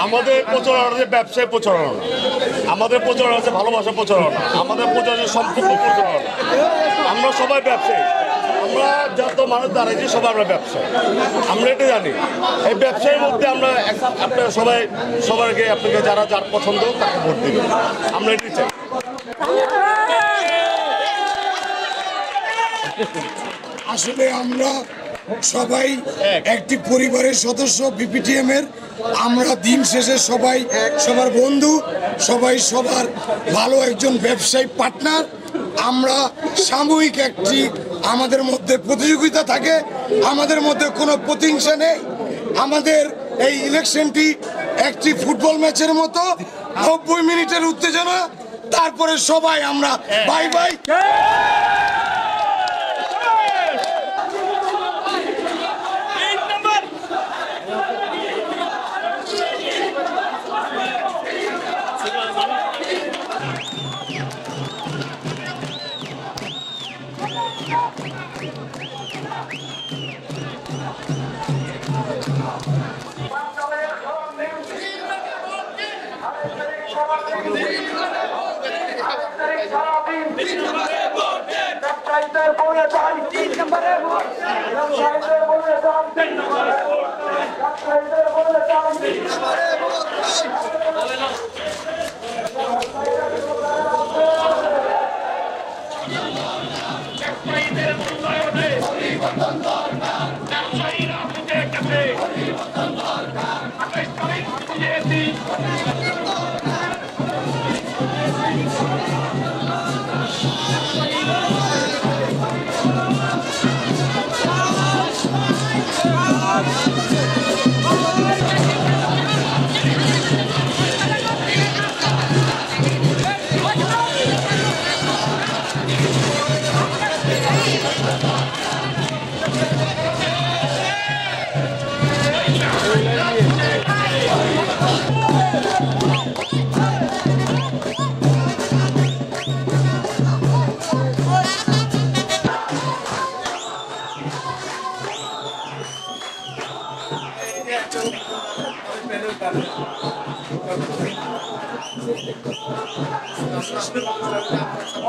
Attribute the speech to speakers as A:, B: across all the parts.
A: আমাদের প্রচারণা হচ্ছে ব্যবসায় প্রচারণা, আমাদের প্রচারণা হচ্ছে ভালোবাসা প্রচারণা, আমাদের প্রচারণা সম্পূর্ণ প্রচারণা। আমরা সবাই ব্যবসায়ী, আমরা যত মানুষ দাঁড়াইছি সবাই আমরা ব্যবসায়ী, আমরা এটা জানি। এই ব্যবসায়ীর মধ্যে আমরা আপনারা সবাইকে আপনাকে যারা যার পছন্দ তাকে ভোট দিবেন, আমরা এটাই চাই।
B: আসলে আমরা সবাই একটি পরিবারের সদস্য বিপিটিএম এর। আমরা দিন শেষে সবাই সবার বন্ধু, সবাই সবার ভালো একজন ব্যবসায়ী পার্টনার। আমরা সাময়িক একটি আমাদের মধ্যে প্রতিযোগিতা থাকে, আমাদের মধ্যে কোনো প্রতিহিংসা নেই। আমাদের এই ইলেকশনটি একটি ফুটবল ম্যাচের মতো, 90 মিনিটের উত্তেজনা, তারপরে সবাই আমরা বাই বাই।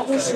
B: অবশ্যই